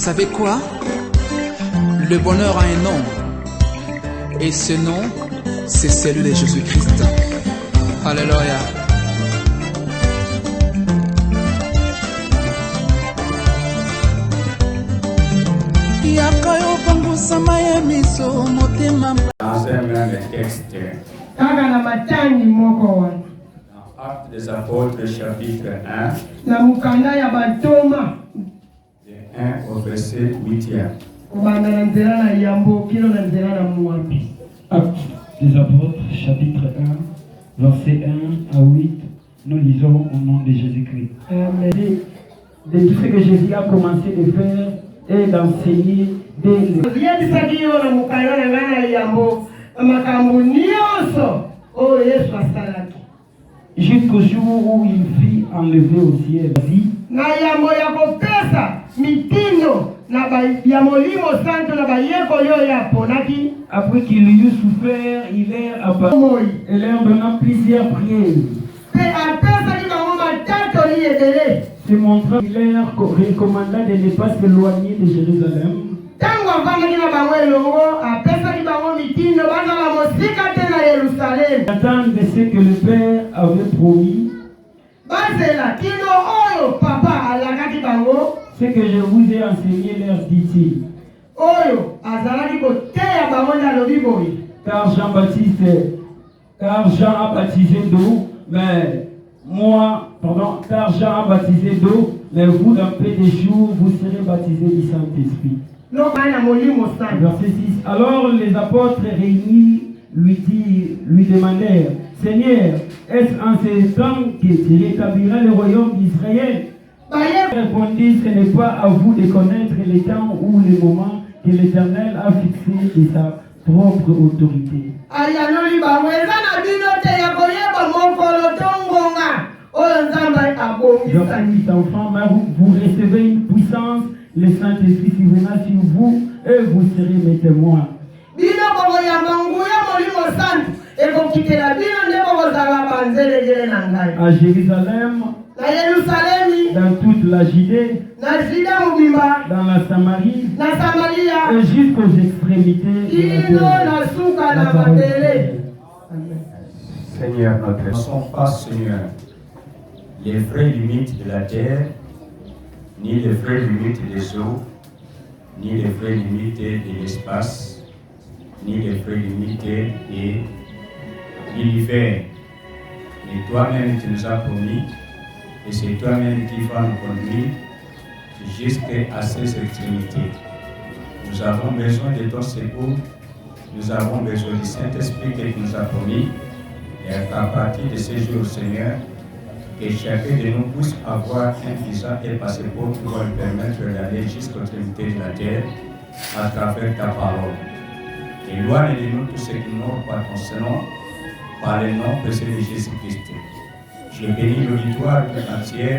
savez quoi? Le bonheur a un nom. Et ce nom, c'est celui de Jésus-Christ. Alléluia. Dans un même texte, Actes des Apôtres, chapitre 1, de 1 au verset 8e. Actes des Apôtres, chapitre 1, verset 1 à 8, nous lisons au nom de Jésus-Christ. De tout ce que Jésus a commencé de faire et d'enseigner jusqu'au jour où il fut enlevé au ciel. Après qu'il eut souffert, il leur apparut et leur donna plusieurs prières. Se montrant, il leur recommanda de ne pas s'éloigner de Jérusalem, d'attendre ce que le Père avait promis. Ce que je vous ai enseigné, leur dit-il. Car Jean a baptisé d'eau, Jean a baptisé d'eau, mais vous, dans peu de jours, vous serez baptisés du Saint-Esprit. Verset 6. Alors les apôtres réunis lui demandèrent, Seigneur, est-ce en ce temps que tu rétabliras le royaume d'Israël? Il répondit, ce n'est pas à vous de connaître le temps ou le moment que l'Éternel a fixé de sa propre autorité. Verset 8, enfants, vous recevez une puissance, le Saint-Esprit surviendra sur vous et vous serez mes témoins. À Jérusalem, dans toute la Judée, dans la Samarie, et jusqu'aux extrémités de la terre. Seigneur notre Dieu, ne sont pas, Seigneur, les vraies limites de la terre, ni les vraies limites des eaux, ni les vraies limites de l'espace, ni les vraies limites de l'univers. Mais toi-même, tu nous as promis, et c'est toi-même qui vas nous conduire jusqu'à ces extrémités. Nous avons besoin de ton secours, nous avons besoin du Saint-Esprit que tu nous as promis, et à partir de ces jours, Seigneur, que chacun de nous puisse avoir un visa et passeport qui va nous permettre d'aller jusqu'aux extrémités de la terre à travers ta parole. Éloigne de nous tous ceux qui n'ont pas ton nom, par le nom précieux de Jésus-Christ. Je bénis l'auditoire tout entier,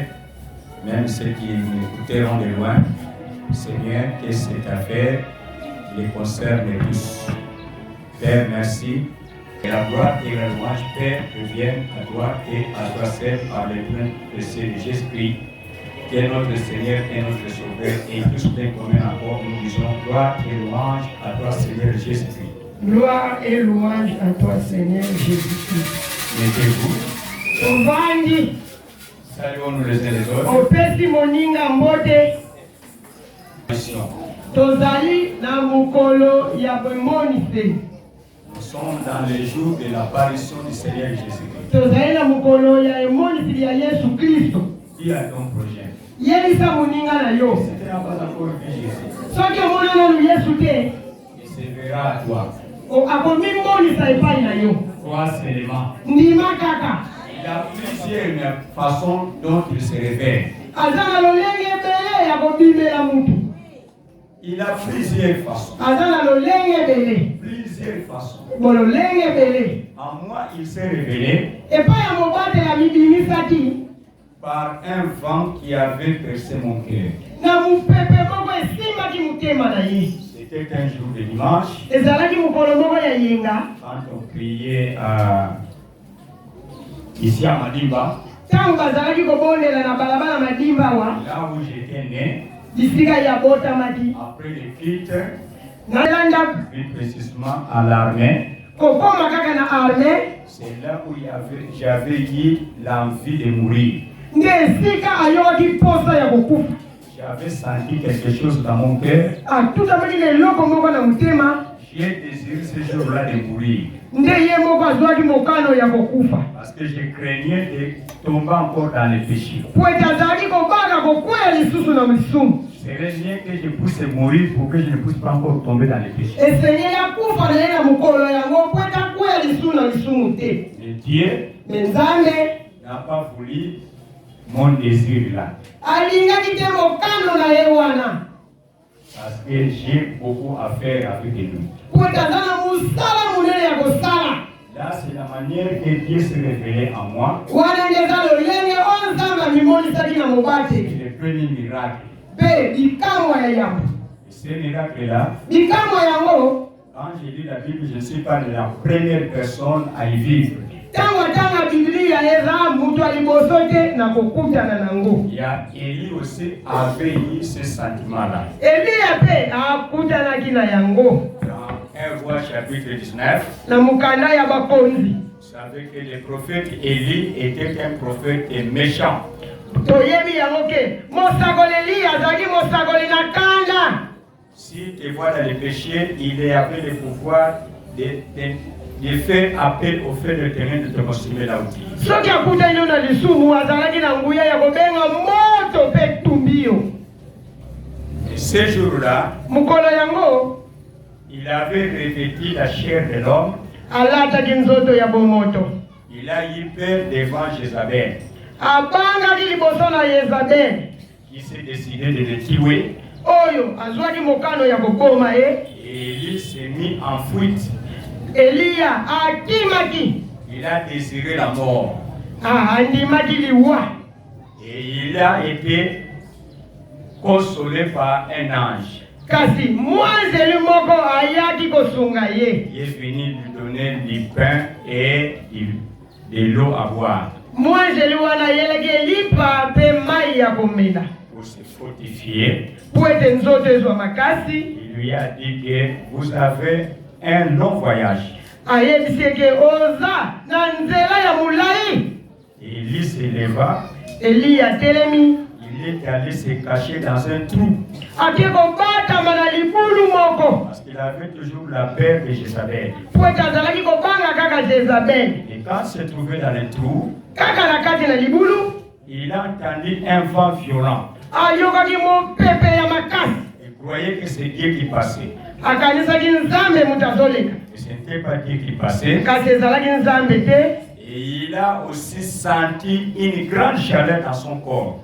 même ceux qui m'écouteront de loin. Seigneur, que cette affaire les concerne tous. Père, merci. Que la gloire et la louange, Père, reviennent à toi et à toi seul par le plein précieux de Jésus-Christ, qui est notre Seigneur et notre Sauveur. Et tous les communs encore, nous disons gloire et louange à toi, Seigneur Jésus-Christ. Gloire et louange à toi, Seigneur Jésus-Christ. Mettez-vous. Saluons-nous les uns les autres. Nous sommes dans les jours de l'apparition du Seigneur Jésus-Christ. Qui a ton projet? C'était pas encore vu Jésus. Il se verra à toi. Toi seulement. Il y a plusieurs façons dont il se révèle. Il a plusieurs façons. Plusieurs façons. En moi, il s'est révélé par un vent qui avait percé mon cœur. C'était un jour de dimanche. Quand on priait ici à Madimba, là où j'étais né, Après les quitte, plus précisément à l'armée, c'est là où j'avais eu l'envie de mourir. J'avais senti quelque chose dans mon cœur. J'ai désiré ce jour-là de mourir. Parce que je craignais de tomber encore dans les péchés. C'est bien que je puisse mourir pour que je ne puisse pas encore tomber dans les péchés. Et Dieu n'a pas voulu mon désir là. Parce que j'ai beaucoup à faire avec lui. Là, c'est la manière que Dieu s'est révélé en moi. C'est le premier miracle. Et ce miracle-là, quand j'ai lu la Bible, je ne suis pas la première personne à y vivre. Il y a Élie aussi avait eu ce sentiment-là. Dans 1 Roi chapitre 19, vous savez que le prophète Élie était un prophète méchant. Si tu vois dans les péchés, il avait le pouvoir de faire appel au feu de terrain de te consumer là où tu es. Et ce jour-là, il avait revêtu la chair de l'homme. Il a eu peur devant Jézabel, qui s'est décidé de le tuer. Et Élie s'est mis en fuite. Il a désiré la mort. Et il a été consolé par un ange. Il est venu lui donner du pain et de l'eau à boire. Pour se fortifier, il lui a dit que vous avez un long voyage. Élie se leva. Il est allé se cacher dans un trou. Parce qu'il avait toujours la peur de Jézabel. Et quand il se trouvait dans le trou, il a entendu un vent violent. Il croyait que c'est Dieu qui passait. Et ce n'était pas Dieu qui passait. Et il a aussi senti une grande chaleur dans son corps.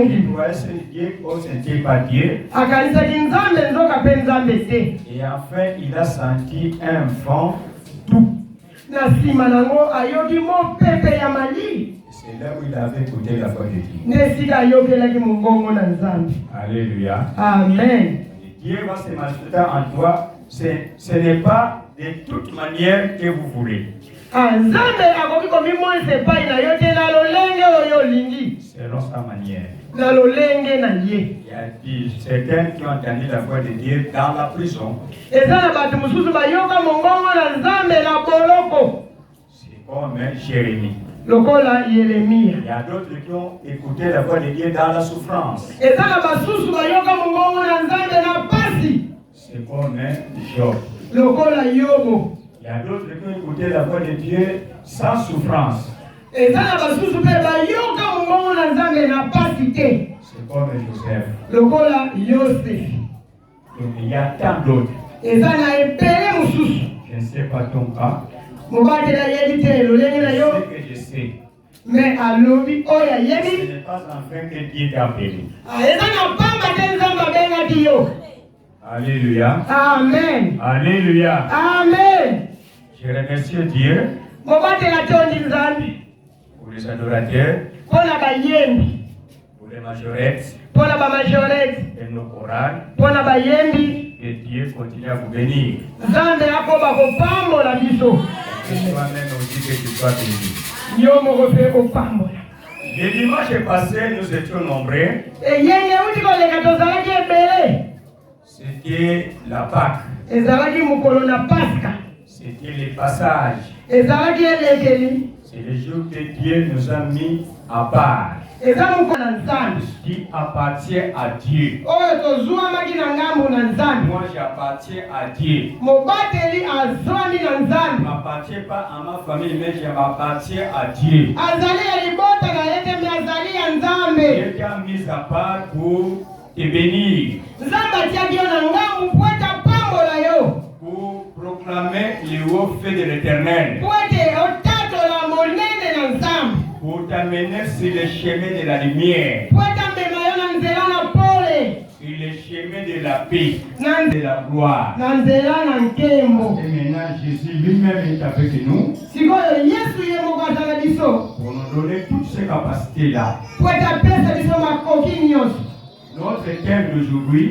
Il croyait que c'est Dieu, oh, ce n'était pas Dieu. Et enfin, il a senti un vent doux. C'est là où il avait écouté la voix de Dieu. Alléluia. Amen. Dieu va se manifester en toi. Ce n'est pas de toute manière que vous voulez. Selon sa manière. Il y a certains qui ont entendu la voix de Dieu dans la prison. C'est comme Jérémie. Il y a d'autres qui ont écouté la voix de Dieu dans la souffrance. C'est comme Job. Il y a d'autres qui ont écouté la voix de Dieu sans souffrance. C'est comme Joseph. Donc il y a tant d'autres. Je ne sais pas ton cas. Ce que je sais. Mais ce n'est pas enfin que Dieu t'a appelé. Alléluia. Amen. Alléluia. Amen. Je remercie Dieu pour les adorateurs, pour les majorettes et nos chorales. Que Dieu continue à vous bénir. Et toi-même aussi que tu sois béni. Le dimanche passé, nous étions nombreux. C'était la Pâque. C'était le passage. C'est le jour que Dieu nous a mis à part. Qui appartient à Dieu. Moi j'appartiens à Dieu. Je n'appartiens pas à ma famille, mais je m'appartiens à Dieu. Dieu t'a mis à part pour te bénir. Pour proclamer le haut fait de l'Éternel. Pour t'amener sur le chemin de la lumière. Sur le chemin de la paix, de la gloire. Et maintenant Jésus lui-même est avec nous. Pour nous donner toutes ces capacités-là. Notre thème d'aujourd'hui,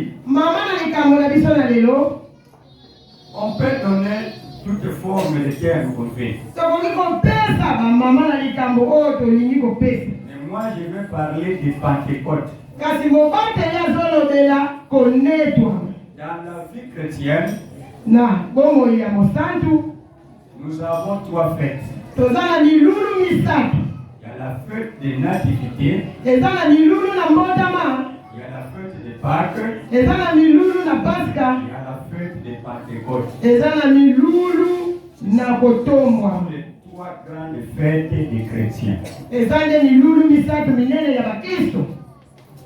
on peut donner toutes formes de thèmes qu'on fait. Mais moi je vais parler de Pentecôte. Dans la vie chrétienne, nous avons trois fêtes. Il y a la fête de nativité. Il y a la fête de Pâques. Il y a la fête de Pentecôte. Les trois grandes fêtes des chrétiens.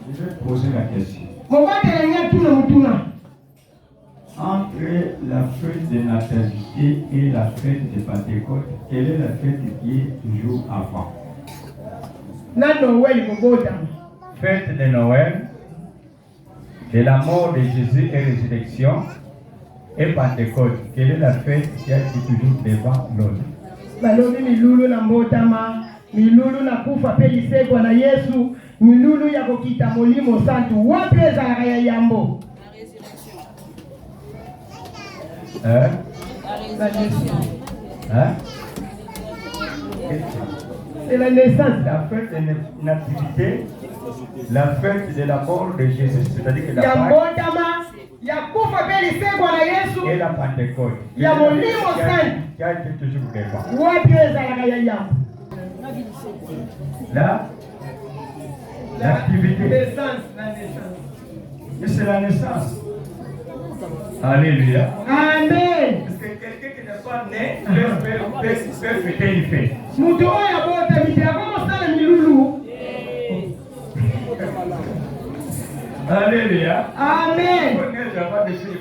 Je vais poser la question. Entre la fête de nativité et la fête de Pentecôte, quelle est la fête qui est toujours avant? Fête de Noël, de la mort de Jésus et résurrection, et Pentecôte. Quelle est la fête qui est toujours devant l'autre? Milulu na kufa pelisekwa na Yesu, milulu ya kokita molimo santu. Wapi ezalaka ya yambo? La résurrection. C'est la naissance. La fête de nativité, la fête de la mort de Jésus, c'est-à-dire que la Pâque. Et la Pentecôte. Qui a été toujours devant. Wapi ezalaka ya yambo? L'activité. Mais c'est la naissance. Alléluia. Amen. Parce que quelqu'un qui n'est pas né peut fêter une fête. Alléluia. Amen. Il faut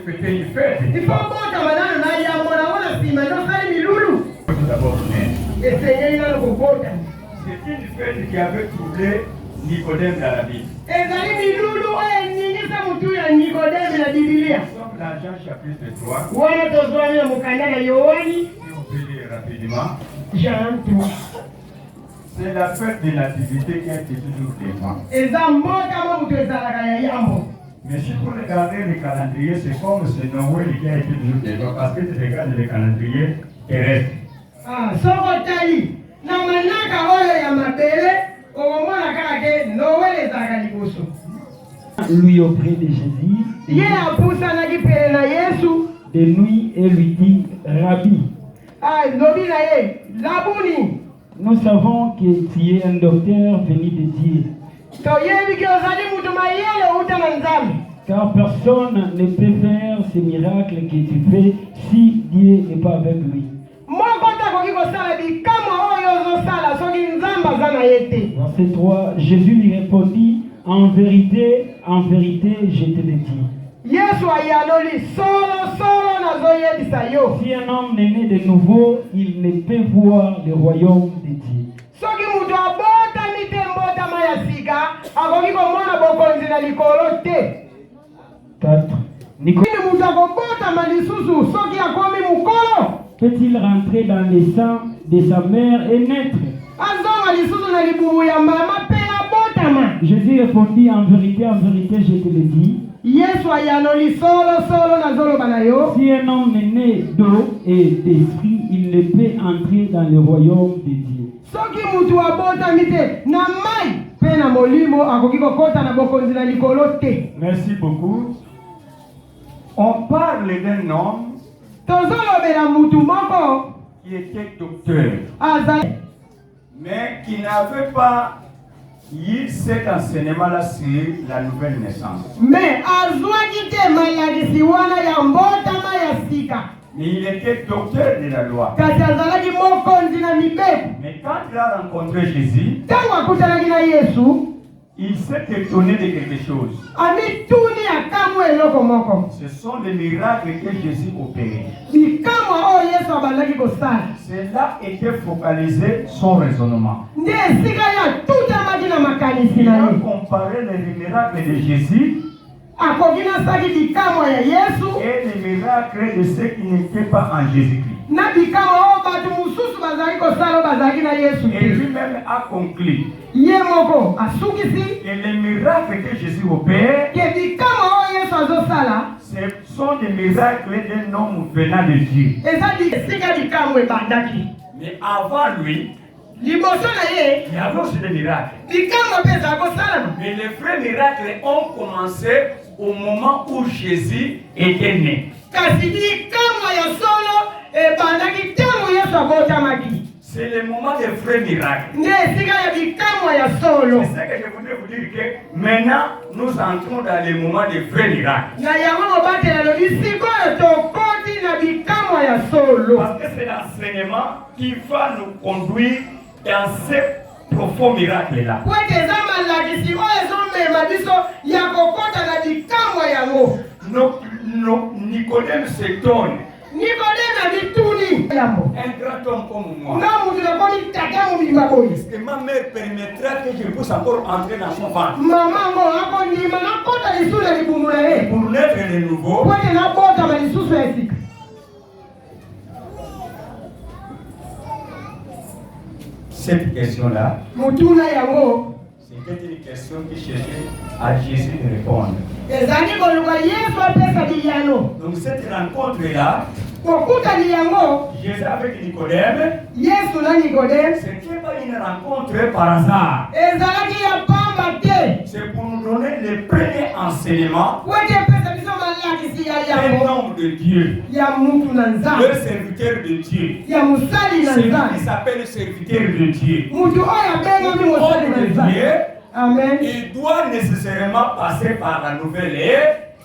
fêter une fête. Il faut d'abord c'est une fête qui avait troublé Nicodème dans la Bible. Nous sommes dans Jean chapitre 3. Si on peut lire rapidement. Jean 3. C'est la fête de nativité qui est toujours devant. Mais si vous regardez le calendrier, c'est comme ce Noël qui a été toujours devant. Parce que tu regardes le calendrier terrestre. Lui auprès de Jésus de nuit et lui dit Rabbi, nous savons que tu es un docteur venu de Dieu, car personne ne peut faire ces miracles que tu fais si Dieu n'est pas avec lui. Verset 3, Jésus lui répondit, en vérité, je te le dis. Si un homme est né de nouveau, il ne peut voir le royaume de Dieu. 4. Peut-il rentrer dans le sang de sa mère et naître? Jésus répondit, en vérité, je te le dis. Si un homme est né d'eau et d'esprit, il ne peut entrer dans le royaume de Dieu. soki mutu abotami te na mai pe na molimo akoki kokota na bokonzi na likolo te. Merci beaucoup. On parle d'un homme tozolobela mutu moko qui était docteur, mais qui n'avait pas eu cet enseignement-là sur la nouvelle naissance. Mais azwaki te mayakisi wana ya mbotama ya sika. Mais il était docteur de la loi. Kasi azalaki mokonzi na mibeko. Mais quand il a rencontré Jésus, Tango akutanaki na Yesu, il s'est étonné de quelque chose. amituni akamwe eloko moko. Ce sont les miracles que Jésus opérait. Bikamwa oyo Yesu abandaki kosala. Cela était focalisé son raisonnement. Nde esika ya tutamaki na makanisi Il na a ye. comparé les miracles de Jésus Akoki nasaki bikamwa ya Yesu et les miracles de ceux qui n'étaient pas en Jésus-Christ. na bikamwa oyo bato mosusu bazalaki kosala bazalaki na Yesu Et te. lui-même a conclu Ye moko asukisi que les miracles que Jésus opère, ke bikamwa oyo Yesu azosala ce sont des miracles d'un homme venant de Dieu. eza esika bikamwa ebandaki. Mais avant lui, Liboso na ye il y avait aussi des miracles. bikamwa mpe ezala kosalama. Mais les vrais miracles ont commencé au moment où Jésus était né. Kasi bikamwa ya solo ebandaki ntango Yesu abotamaki. C'est le moment des vrais miracles. Nde esika ya bikamwa ya solo. C'est ce que je voudrais vous dire que maintenant nous entrons dans le moment des vrais miracles. Na yango mobatela lobi sikoyo tokoti na bikamwa ya solo. Parce que c'est l'enseignement qui va nous conduire dans ces profonds miracles-là. Po ete eza malakisi oyo ezomema biso ya kokota na bikamwa yango. Nicodème s'étonne. Nikodeme abituni yambo. Un grand homme comme moi. Nga mutu nakomi tata mobimba boye. Est-ce que ma mère permettra que je puisse encore entrer dans son ventre Mama ngo akondima nakota lisusu ya libumu na ye. pour naître de nouveau? Po ete nabotama lisusu ya esika. Cette question-là, Mutuna yango c'était une question qui cherchait à Jésus de répondre. ezali koluka Yesu apesa liyano. Donc cette rencontre-là, Kokutani yango Jésus avec Nicodème, Yesu na Nikodeme ce n'est pas une rencontre par hasard. ezalaki ya pamba te. C'est pour nous donner le premier enseignement Po ete epesa biso malakisi ya d'un yango homme de Dieu, ya mutu na le Nzambe serviteur de Dieu. ya mosali na C'est lui qui Nzambe. s'appelle le serviteur de Dieu. Mutu oyo abengami mosali na Homme de Nzambe. Dieu, Amen. il doit nécessairement passer par la nouvelle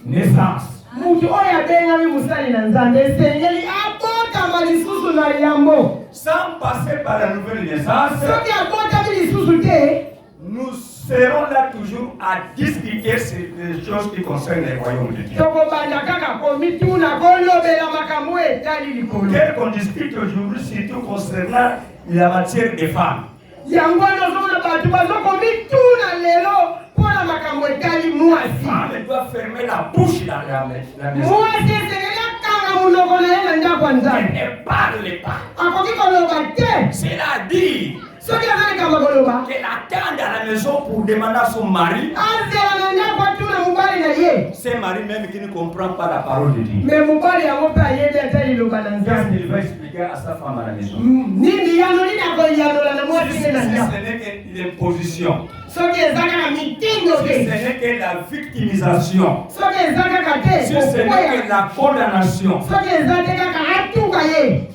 naissance. Mutu oyo abengami mosali na Nzambe esengeli abotama lisusu na yambo. Sans passer par la nouvelle naissance, Soki abotami lisusu te, nous serons là toujours à discuter sur les choses qui concernent le royaume de Dieu. tokobanda kaka komituna kolobela makambo etali likolo. Tel qu'on discute aujourd'hui, surtout concernant la matière des femmes. Yango wana ozomona bato bazokomituna lelo mpona makambo etali mwasi. Femme doit fermer la bouche dans la maison. Mwasi esengeli akanga monoko na ye na ndako ya Nzambe. Elle ne parle pas. Akoki koloba te. C'est-à-dire Soki aza likambo koloba qu'elle attend à la maison pour demander à son mari. azela na ndako atuna mobali na ye. C'est un mari même qui ne comprend pas la parole de Dieu. Me mobali yango mpe ayebi ata liloba na Qu'est-ce Nzambe. qu'il va expliquer à sa femme à la maison? Nini yano nini akoyanola na Si mwasi ne na ce ndako. n'est que l'imposition, Soki eza kaka mitindo si ce te. n'est que la victimisation, Soki eza kaka te si ce n'est kokwea. que la condamnation, Soki eza te kaka atuka ye.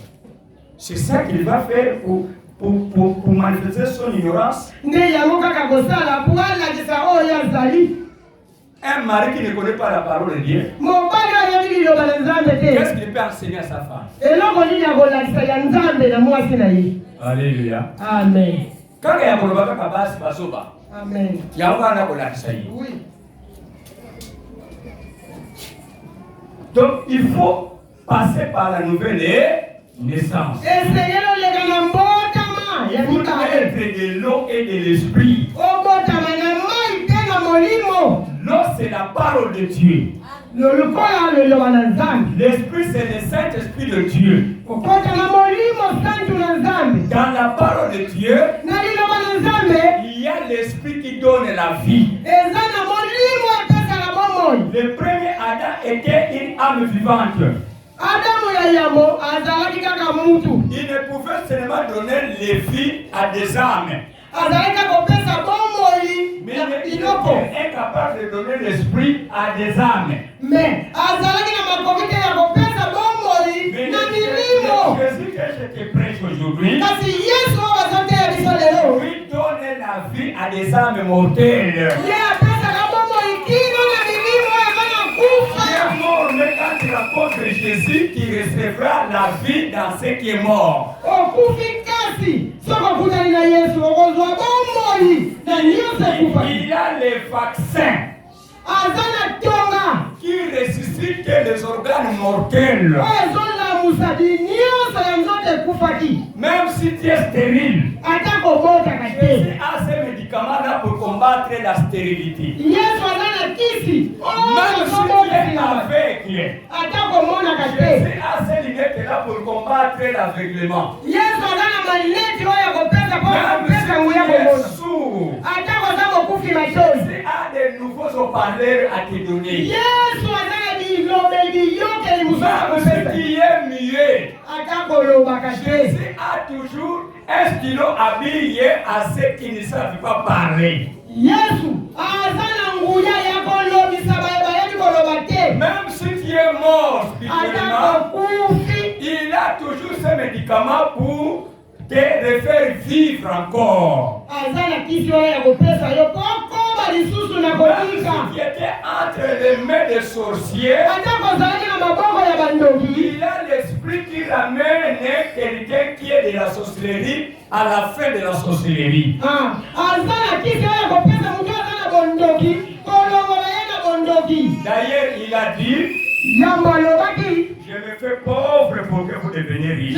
c'est ça qu'il va faire pour manifester son ignorance. Nde yango kaka kosala po alakisa oyo azali. Un mari qui ne connaît pas la parole de Dieu, Mobali ayebi liloba na Nzambe qu'est-ce te. qu'il peut enseigner à sa femme? Eloko nini akolakisa ya Nzambe na mwasi na ye. Alléluia. Amen. Kaka ya koloba kaka basi bazoba. Amen. Yango wana kolakisa ye. Oui. Donc il faut passer par la nouvelle naissance. Esengeli oleka na mbotama ya Pour mibale. être de l'eau et de l'esprit. Obotama na mai te na molimo. L'eau c'est la parole de Dieu. Lolukola liloba na Nzambe. L'esprit c'est le Saint-Esprit de Dieu. Kokota na molimo santu na Nzambe. Dans la parole de Dieu, Na liloba na Nzambe il y a l'esprit qui donne la vie. eza na molimo epesaka bomoi. Le premier Adam était une âme vivante. Adamu ya yambo Il ne pouvait seulement donner les vies à des âmes. Mais il est incapable de donner l'esprit à des âmes. Mais Jésus que je te prêche aujourd'hui, lui donne la vie à des âmes mortelles. Mais quand tu rencontres Jésus, tu recevras la vie dans ce qui est mort. Il a les vaccins qui ressuscitent les organes mortels. Même si tu es stérile, Jésus a ces médicaments-là pour combattre la stérilité. Même si tu es aveugle, Jésus a ces lunettes-là pour combattre l'aveuglement. Même si tu es sourd, Jésus a des nouveaux haut-parleurs à te donner. Même si tu es muet, Jésus a toujours un stylo habillé à ceux qui ne savent pas parler. Même si tu es mort spirituellement, il a toujours ce médicament pour te refaire vivre encore. Même si tu étais entre les mains des sorciers, il a l'esprit qui ramène quelqu'un qui est de la sorcellerie à la fin de la sorcellerie. D'ailleurs, il a dit, je me fais pauvre pour que vous deveniez riches.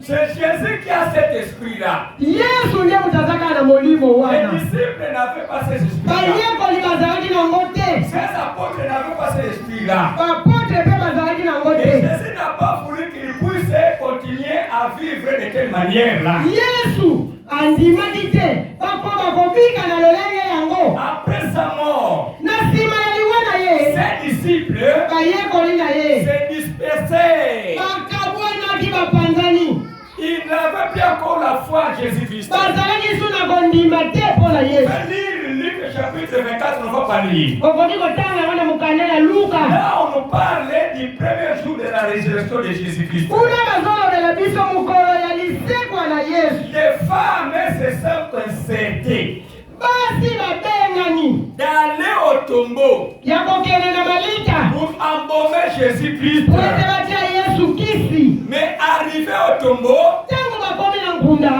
C'est Jésus qui a cet esprit-là. Les disciples n'avaient pas cet esprit-là. Ces apôtres n'avaient pas cet esprit-là. Et Jésus n'a pas voulu qu'ils puissent continuer à vivre de telle manière-là. Après sa mort, ses disciples se dispersaient. Ils n'avaient plus encore la foi en Jésus-Christ. Lire Luc chapitre 24, on ne va pas lire. Là, on nous parlait du premier jour de la résurrection de Jésus-Christ. Les femmes se sont concertées d'aller au tombeau pour embaumer Jésus-Christ. Mais arrivé au tombeau,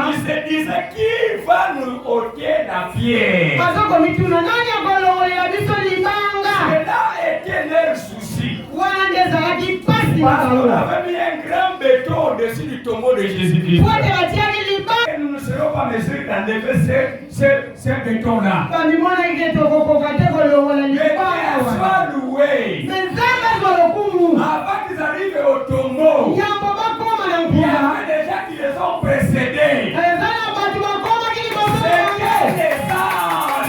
ils se disaient qui va nous ôter la pierre. Cela était leur souci. Parce qu'on avait mis un grand béton au-dessus du tombeau de Jésus-Christ. Et nous ne serons pas mesures d'enlever ce béton-là. Mais Dieu soit loué. Avant qu'ils arrivent au tombeau, il y avait des gens qui les ont précédés.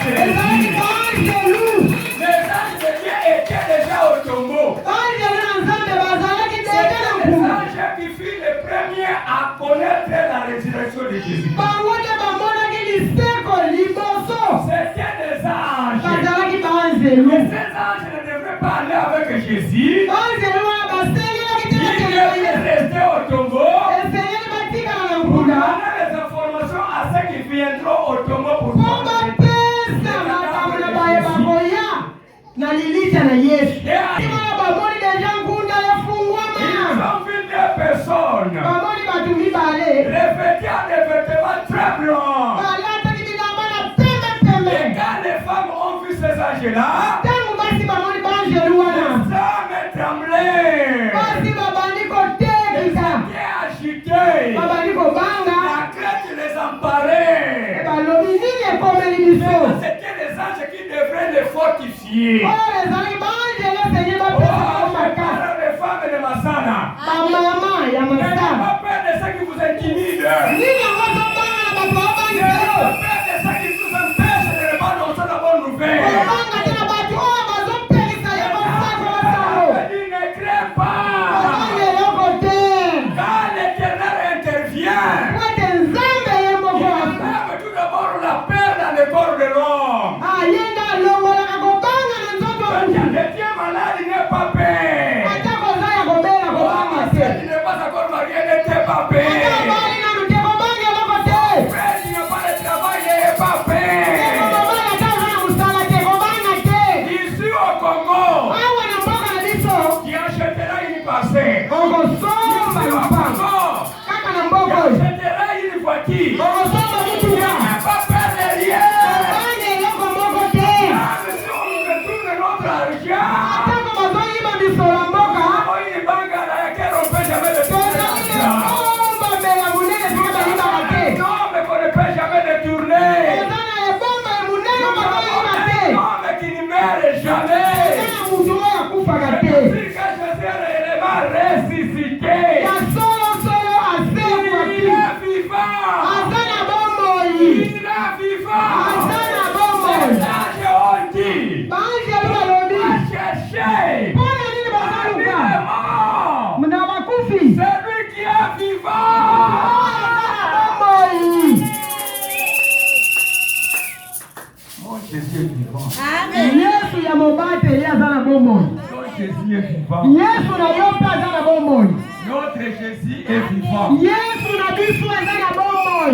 C'était des anges. Les anges de Dieu étaient déjà au tombeau. Les anges qui furent les premiers à connaître la résurrection de Jésus. C'était des anges. Et ces anges ne devraient pas aller avec Jésus. Ils devaient rester au tombeau pour donner les informations à ceux qui viendront au tombeau pour ils ont vu des personnes revêtues des vêtements très blancs. Et quand les femmes ont vu ces anges-là, les âmes tremblaient, les étaient agités, la crainte les emparait. C'était les anges qui devraient les fortifier. Yesu ya mobate yazana bomoi. Jésus est vivant. Yesu na yope azana bomoi. Notre Jésus est vivant. Yesu na bisu azana bomoi.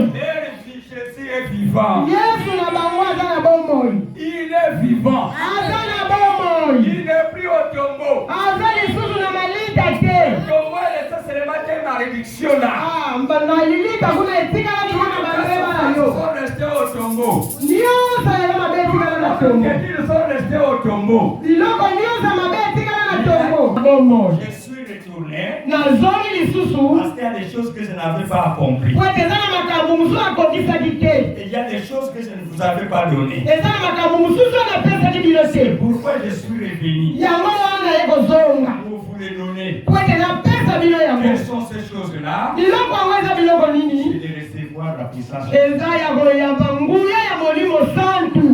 Jésus est vivant. Yesu na bango azana bomoi. Il est vivant. Azana bomoi. Il n'est plus au tombeau. Azali susu na malita te. Tombeau est ça c'est le matin malédiction là. Ah, mbana lilita kuna etika na kimana bandeba na yo. Ils sont restés au tombeau. Nyosa ya mabetika na tombeau. Ils sont restés au tombeau. Iloko nyosa mabetika na tombeau. Bomoi. Je suis retourné. Na zoni lisusu. Parce qu'il y a des choses que je n'avais pas accompli. Kwetezana makambo musu akokisa kite. Et il y a des choses que je ne vous avais pas données. Ezana makambo mususu na pesa kibilose. Pourquoi je suis revenu Yango wana yeko zonga. pour vous les donner? Kweteza pesa bilo yango. Quelles sont ces choses-là? Biloko angweza biloko C'est nini? de recevoir la puissance. Eza ya koyamba nguya ya molimo santu.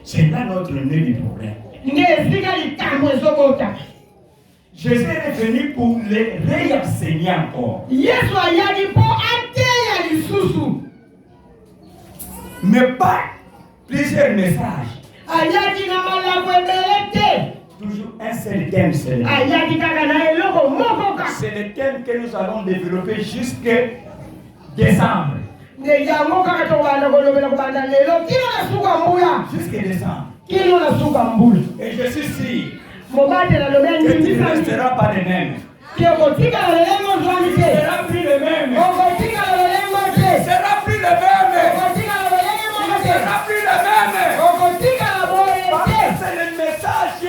C'est là notre nez du problème. Nge esika likambo ezobota. Jésus est venu pour les réenseigner encore. Yesu ayaki mpo ateya lisusu. Mais pas plusieurs messages. Ayaki na malako ebele te. Toujours un seul thème seulement. Ayaki kaka na eloko moko kaka. C'est le thème que nous allons développer jusqu'à décembre. Nde yango kaka tokobanda kolobela kobanda lelo kino na suka mbuya. Jusqu'à décembre. Kino na suka mbula. Et je suis sûr Mobate na lobea que tu ndimi ne sami. resteras pas les mêmes. Okotika na lelengo zwani Tu ne te. seras plus les mêmes. Okotika na lelengo Tu ne te. seras plus les mêmes. Okotika na lelengo Tu ne te. seras plus les mêmes. Okotika na boye Parce que te. c'est le message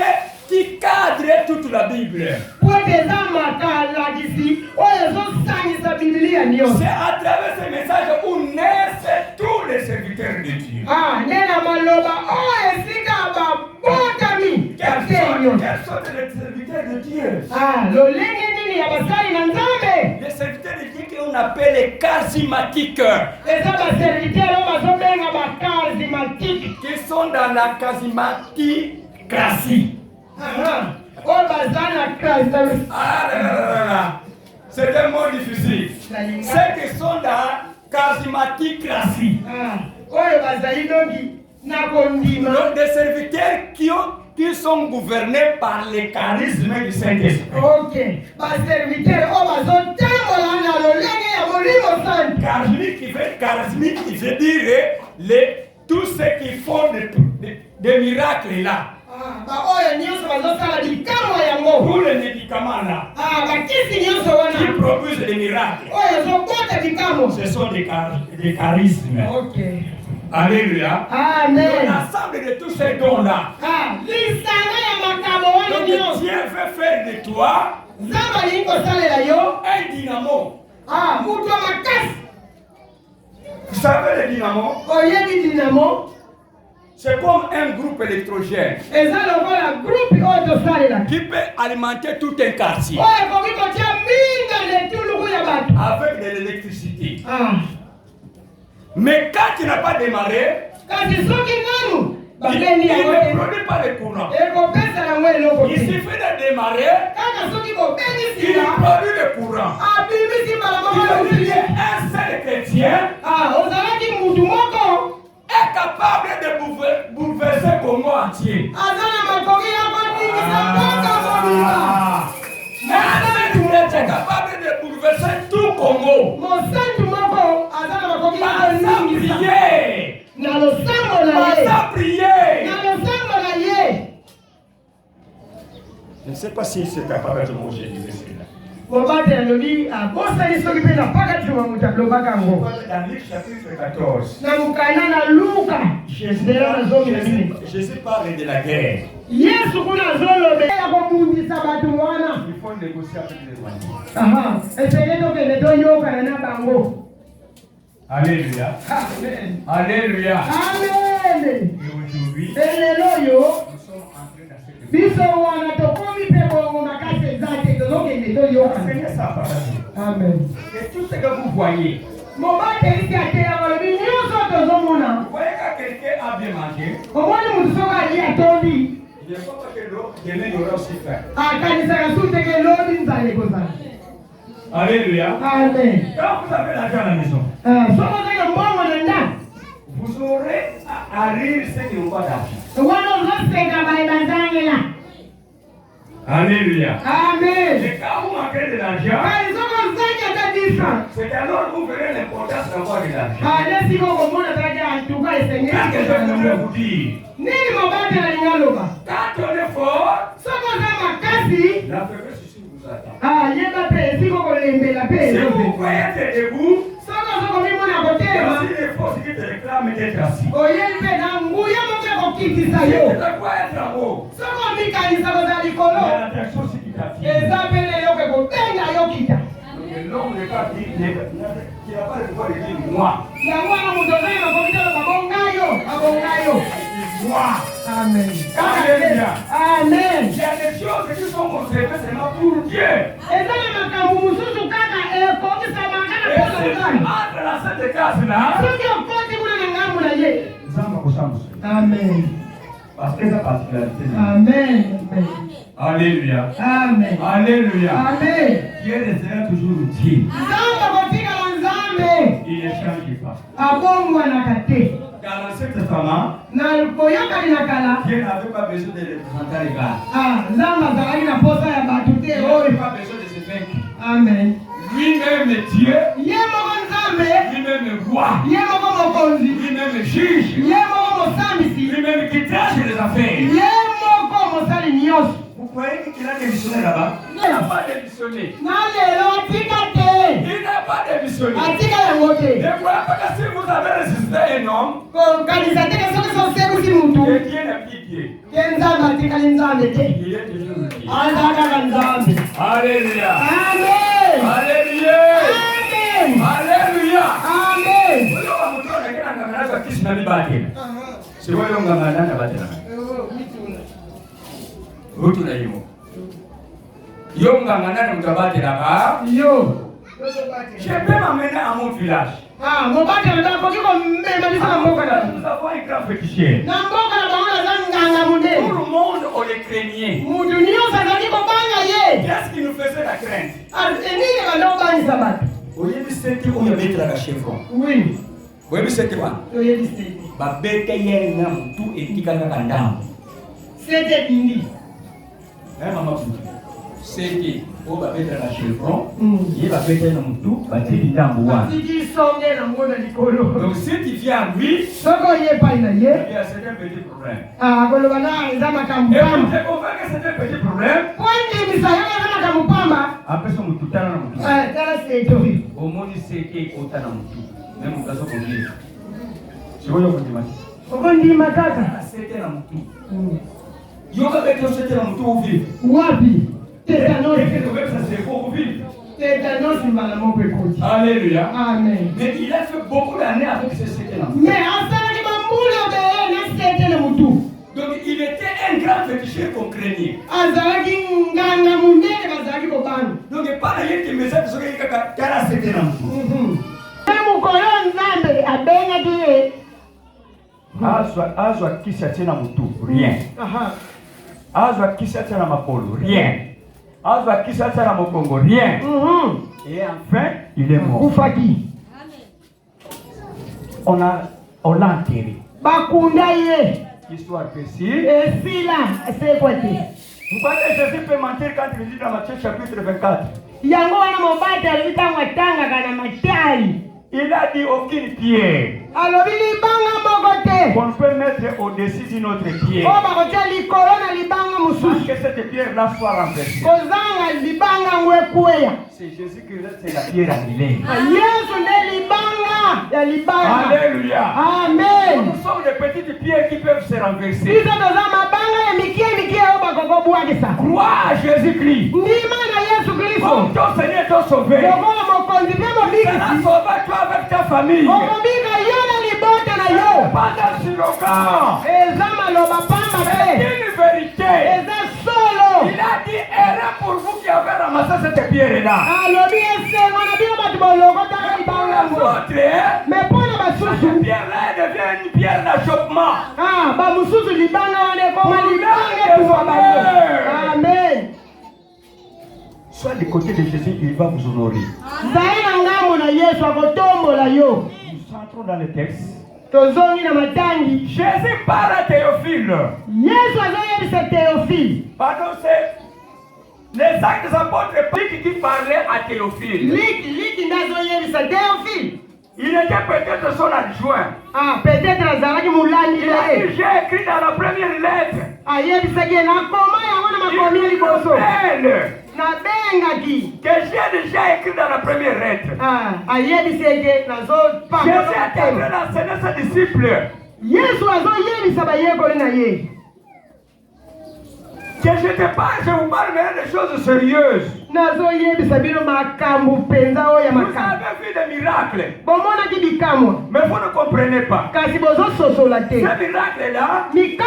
qui cadre toute la Bible. Kweteza makalakisi oyo ezosangisa Biblia nyonso. C'est à travers ce message où naissent tous les serviteurs de Dieu. Ah, nena maloba oyo esika babotami Quels kate nyonso. sont les serviteurs de Dieu? Ah, lolenge nini ya basali na Nzambe. Les serviteurs de Dieu qu'on appelle les charismatiques, Eza baservitere oyo bazobenga bakarismatike. qui sont dans la charismaticratie. Oyo baza na Kristo. Ah là là là là. C'est un mot difficile. Ceux qui sont dans charismaticratie. Oyo bazali donki na kondima. Donc des serviteurs qui sont gouvernés par les charismes du Saint-Esprit. Ok, baservitere oyo bazotambola na lolenge ya molimo santu. Charismique, il veut dire tous ceux qui font des miracles là. Baoyo nyonso bazosala bikamwa yango. Tous les médicaments là. Bakisi nyonso Qui wana. produisent des miracles. Oyo ezobota bikamwa. Ce sont des charismes. Ok. Alléluia. Amen. L'ensemble de tous ces dons-là. Lisanga ya makambo wana Donc nyonso. Dieu veut faire de toi Nzambe alingi kosalela yo. un dynamo. Mutu wa makasi. Vous savez le dynamo? Oyebi dinamo. C'est comme un groupe électrogène Eza lokola groupe oyo tosalela. qui peut alimenter tout un quartier Oyo ekoki kotia minga letuluku ya bato. avec de l'électricité. Mais quand tu n'as pas démarré, Kasi soki nanu il babendi yango ne te. produit pas de courant. Ekopesa yango eloko Il te. suffit de démarrer, Kaka soki bobengisi il ya. produit le courant. Abimisi mbala Il moko veut dire lusie. un seul chrétien Ozalaki mutu moko. est capable de bouleverser Congo entier. Aza na makoki ya kondimisa mboka mobimba. Un seul chrétien est capable de bouleverser tout Congo. Mosantu moko aza na makoki ya Sans kondimisa. prier. Na losambo na ye. Sans prier. Na losambo na ye. Je ne sais pas si c'est capable de manger du cela. Mobate alobi abosani soki mpe na pakati mwa mutu alobaka yango. Dans Luc chapitre 14, Na mokanda na Luka. Jésus parle de la guerre. Yesu kuna azolobela ya kobundisa bato wana. Il faut négocier avec les ennemis. Esenge tokende toyokana na bango. Alléluia. Amen. Alléluia. Amen. Et aujourd'hui, Elelo yo nous sommes en train d'accepter. biso wana tokomi mpe bongo makasi eza te tozokende toyokana. Enseignez ça par la Amen. Et tout ce que vous voyez, Mobateli ateya balobi nyonso tozomona. vous voyez quand quelqu'un a bien mangé, Omoni mutu soki ali atondi. il ne faut pas que l'autre demain il aura aussi faim. Akanisaka su teke elobi nzala ekozala. Alléluia. Amen. Quand vous avez l'argent à la maison, Soki ozaki mbongo na ndako. vous aurez à rire ceux qui n'ont pas d'argent. Alléluia. Amen. Et quand vous manquez de l'argent, c'est alors que vous verrez l'importance d'avoir de l'argent. Qu'est-ce que je voudrais vous dire? Quand on est fort, la faiblesse ici vous attend. Si vous croyez être debout, voici les forces qui te réclament d'être assis. Si tu crois être en haut, il y a la chose qui t'attire. L'homme n'est pas dit, il n'a pas le droit de dire moi. Moi. Amen. Alléluia. Amen. Il y a des choses qui sont conservées seulement pour Dieu. Et si entre dans cette case-là, Amen. parce que c'est particularité. Amen. Alléluia. Amen. Alléluia. Amen. Dieu restera toujours utile. Il ne change pas. Car dans cette femme, Dieu n'avait pas besoin de représenter les gars. Il n'avait pas besoin de se vaincre. Amen. Lui-même est Dieu. Lui-même est roi. Lui-même est juge. Lui-même qui trace les affaires. Vous croyez qu'il a démissionné là-bas? Il n'a pas démissionné. Il n'a pas démissionné. Ne croyez pas que si vous avez résisté un homme, que Dieu n'est plus Dieu. Il est toujours Dieu. Alléluia. Amen. Alléluia. Amen. Alléluia. Amen. C'est quoi le nom de la Rutuna yimo. Yo ngangana mtabate là-bas. Yo. Je peux m'amener à mon village. Nous avons un grand féticheur. Tout le monde on les craignait. Qu'est-ce qui nous faisait la crainte? Au lieu de ce qui on y mettre la chevron. Oui. Vous voyez ce que quoi? Ba bete yenga tout et tikanga kandam. C'était fini. C'est qui on va mettre la chevron, il va mettre dans tout, va tirer dans bois. Donc si tu viens à lui, il y a certains petits problèmes. Et pour te convaincre que c'est un petit problème, après son tout à l'heure, au monde c'est qui est autant dans tout, même au cas où on dit. C'est quoi le monde? C'était dans tout. Yoga beto c'était dans tout au vivre. Wapi? Alléluia. Amen. Mais il a fait beaucoup d'années avec ce séquelles. Donc il était un grand féticheur qu'on craignait. Donc pas la yéti mais ça c'est que kara c'était dans tout. Azwa kisha tena mtu rien. Azwa kisha tena mapolo rien. Azwa kisha tena mokongo rien. Et enfin il est mort. On l'a enterré. Histoire précise. Pourquoi Jésus peut mentir quand il dit dans Matthieu chapitre 24? Il a dit aucune pierre qu'on peut mettre au-dessus d'une autre pierre. Parce que cette pierre-là soit renversée. C'est Jésus qui reste la pierre annulée. Alléluia. Amen. Nous sommes des petites pierres qui peuvent se renverser. Crois à Jésus-Christ. Comme ton Seigneur t'a sauvé. Ça a sauvé toi avec ta famille. Pendant si longtemps. C'est une vérité. Il a dit erreur pour vous qui avez ramassé cette pierre-là. Mais pour les autres, cette pierre-là devient une pierre d'achoppement. Amen. Soit du côté de Jésus, il va vous honorer. Nous entrons dans le texte. tozongi na matangi. Jésus parle à Théophile. Yesu azoyebisa Théophile. Pardon, c'est les actes des apôtres qui parlaient à Théophile. Liki ndazoyebisa Théophile. Il était peut-être son adjoint. Ah, peut-être azalaki mulandi le. J'ai écrit dans la première lettre. Ayebisaki na koma yango na makomi ya liboso. Nabengaki. Que j'ai déjà écrit dans la première lettre. Ah, ayebisaki nazo pa. Jésus était en train d'enseigner ses disciples. Yesu azoyebisa bayekoli na ye. Que je te parle, je vous parle maintenant des choses sérieuses. Vous avez vu des miracles. Mais vous ne comprenez pas. Ces miracles-là, c'est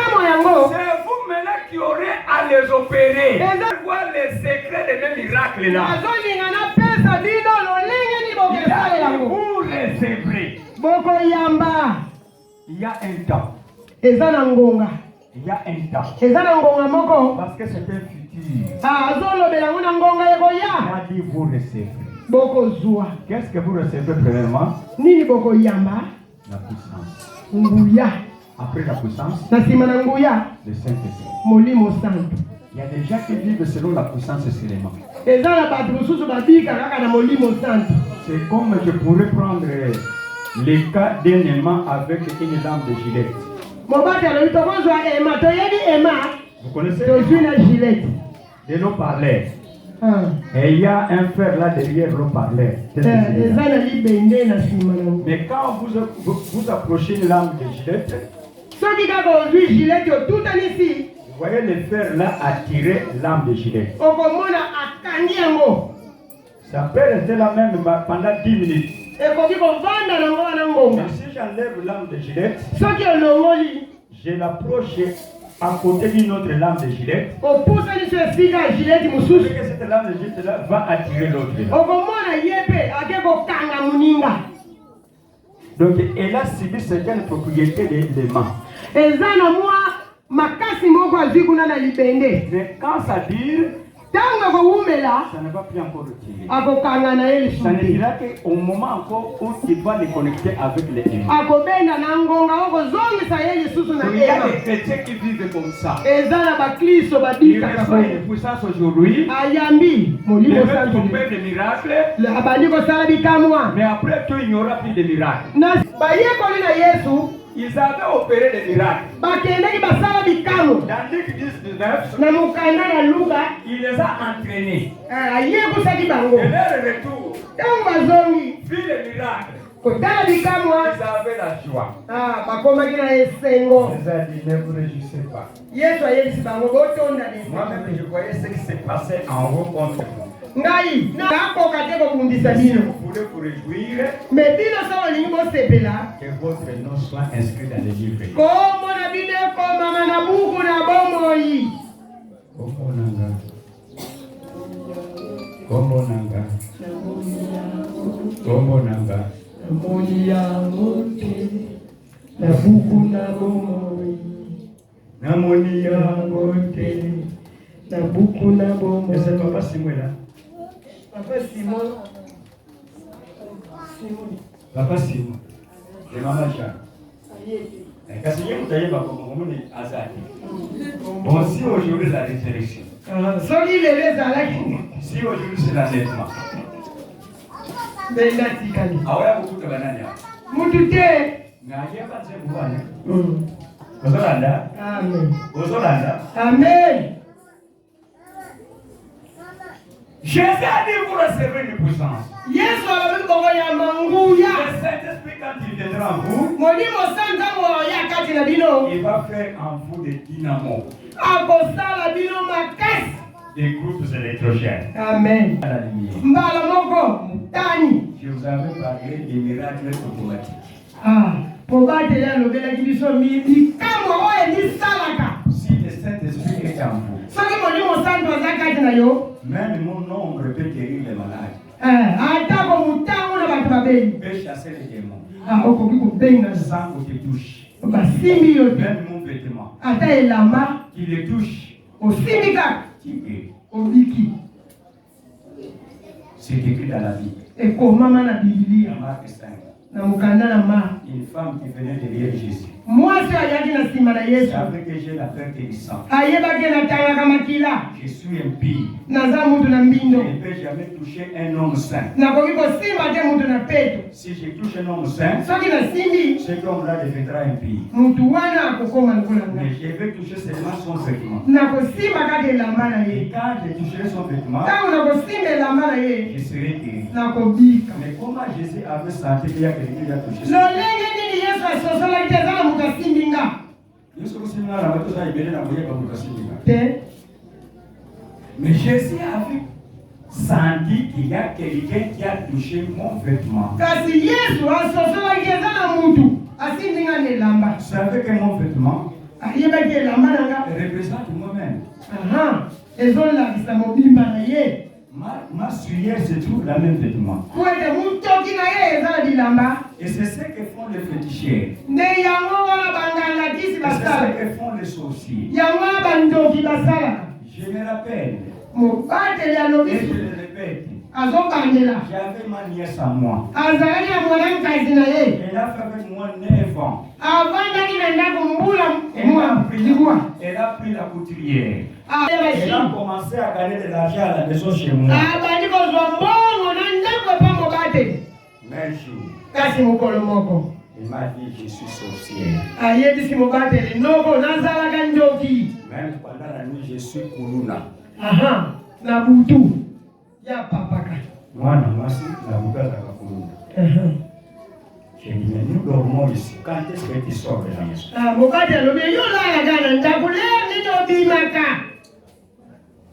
vous maintenant qui aurez à les opérer. Voir les secrets de ces miracles-là. Pour les œuvrer. Il y a un temps. Il y a un temps. Parce que c'est un futur. Il a dit vous recevez. Qu'est-ce que vous recevez premièrement? La puissance. Après la puissance, le Saint-Esprit. Il y a des gens qui vivent selon la puissance seulement. C'est comme je pourrais prendre le cas d'un aimant avec une lampe de gilet. Vous connaissez de l'eau-parleur. Et il y a un fer là derrière l'eau-parleur. Mais quand vous approchez une lampe de gilet, vous voyez le fer là attirer l'âme de gilet. Ça peut rester là même pendant 10 minutes. Mais si j'enlève l'âme de gilet, je l'approche à côté d'une autre lame de gilet. Que cette lame de gilet là va attirer l'autre. Donc elle a subi certaines propriétés de l'aimant. Mais quand ça dure, ça ne va plus encore retirer. Ça ne dira qu'au moment encore où tu vas les connecter avec les aimants. Il y a des chrétiens qui vivent comme ça. Ils reçoivent une puissance aujourd'hui. Ils veulent tomber des miracles. Mais après tout, il n'y aura plus de miracles. Ils avaient opéré des miracles. Dans Luc 19, il les a entraînés. Et leur retour, vu les miracles, ils avaient la joie. Ils ont dit, ne vous réjouissez pas. Moi-même, je voyais ce qui s'est passé en haut contre vous. Si vous voulez vous réjouir, que votre nom soit inscrit dans les livres. C'est Papa Simon là. Papa Simon. Et Maman Jean. Bon, si aujourd'hui la résurrection. Si aujourd'hui c'est l'enlèvement. Ah ouais, beaucoup de bananes. Amen. Jésus a dit vous recevez une puissance. Le Saint-Esprit quand il viendra en vous, il va faire en vous des dynamos, des groupes électrogènes. Amen. À la lumière. Je vous avais parlé des miracles automatiques. Si le Saint-Esprit est en vous, même mon ombre peut guérir les malades. Peut chasser les démons. Sans qu'on te touche. Même mon vêtement. Qui les touche. Qui guérit. C'est écrit dans la Bible. Dans Marc 5. Une femme qui venait derrière Jésus. Savait que j'ai la perte du sang. Je suis impie. Je ne peux jamais toucher un homme saint. Si je touche un homme saint, cet homme-là deviendra impie. Mais je vais toucher seulement son vêtement. Et quand je toucherai son vêtement, je serai guéri. Mais comment Jésus avait senti qu'il y a quelqu'un qui a touché son vêtement? Mais Jésus avait senti qu'il y a quelqu'un qui a touché mon vêtement. Vous savez que mon vêtement représente moi-même. Ma souillère se trouve dans le même vêtement. Et c'est ce que font les féticheurs. C'est ce que font les sorciers. Je me rappelle. Et je le répète. J'avais ma nièce à moi. Elle a fait avec moi 9 ans. Elle a pris la couturière. Elle a commencé à gagner de l'argent à la maison chez moi. Mais un jour, il m'a dit je suis sorcière. Même pendant la nuit, je suis Kuluna. Moi, moi, c'est la bouga de la Kuluna. J'ai dit, mais nous dormons ici. Quand est-ce que tu sors de la maison?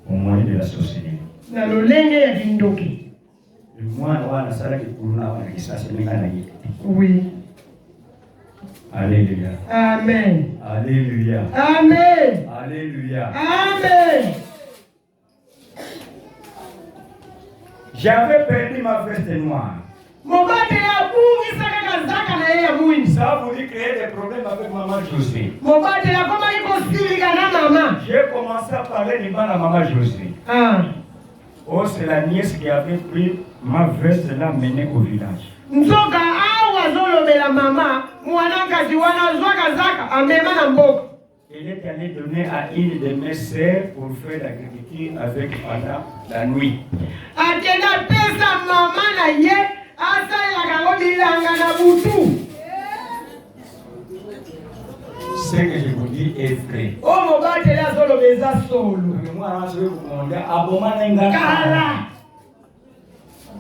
Au moyen de la sorcellerie. Et moi, on a ça qui Kuluna, on a dit ça, c'est le gars. Oui. Alléluia. Amen. Alléluia. Amen. Alléluia. Amen. J'avais perdu ma veste noire. Ça a voulu créer des problèmes avec maman Josué. J'ai commencé à parler du mal à maman Josué. Oh, c'est la nièce qui avait pris ma veste et l'a menée au village. Il est allé donner à une de mes sœurs pour faire l'agriculture avec pendant la nuit. Ce que je vous dis est vrai. Moi, je vais vous demander,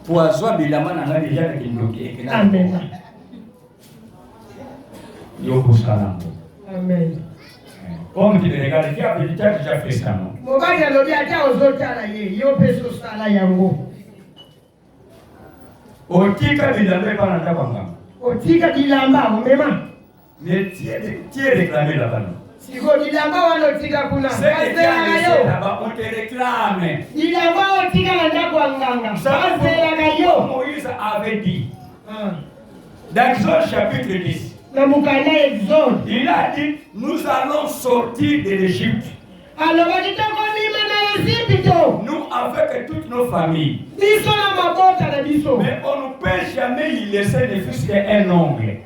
poison bilama n'a déjà qui nous qui Amen. Amen. Comme tu regardes, qui a déjà fait ça, non? Otika bilamba pas na tabanga. Otika bilamba umema. Mais tu es réclamé là-bas. Si go bilamba wanotika kuna. C'est là-bas on te réclame. Bilamba otika na ndako nganga. Moïse avait dit. Dans Exode chapitre 10. Il a dit, nous allons sortir de l'Égypte. Nous avec toutes nos familles. Mais on ne peut jamais y laisser ne fût qu'un ongle.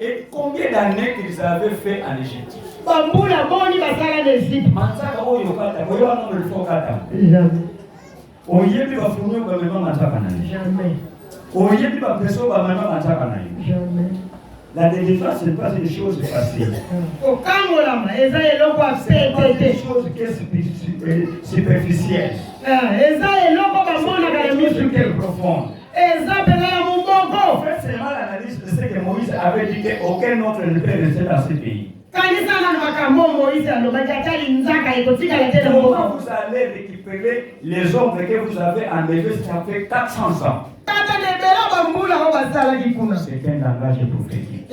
Et combien d'années qu'ils avaient fait en Égypte? Jamais. La délivrance, ce n'est pas une chose facile. C'est une chose qui est superficielle. C'est une chose qui est profonde. Faites seulement l'analyse de ce que Moïse avait dit qu'aucun autre ne peut rester dans ce pays. Comment vous allez récupérer les hommes que vous avez enlevés, ça fait 400 ans. C'est un langage prophétique.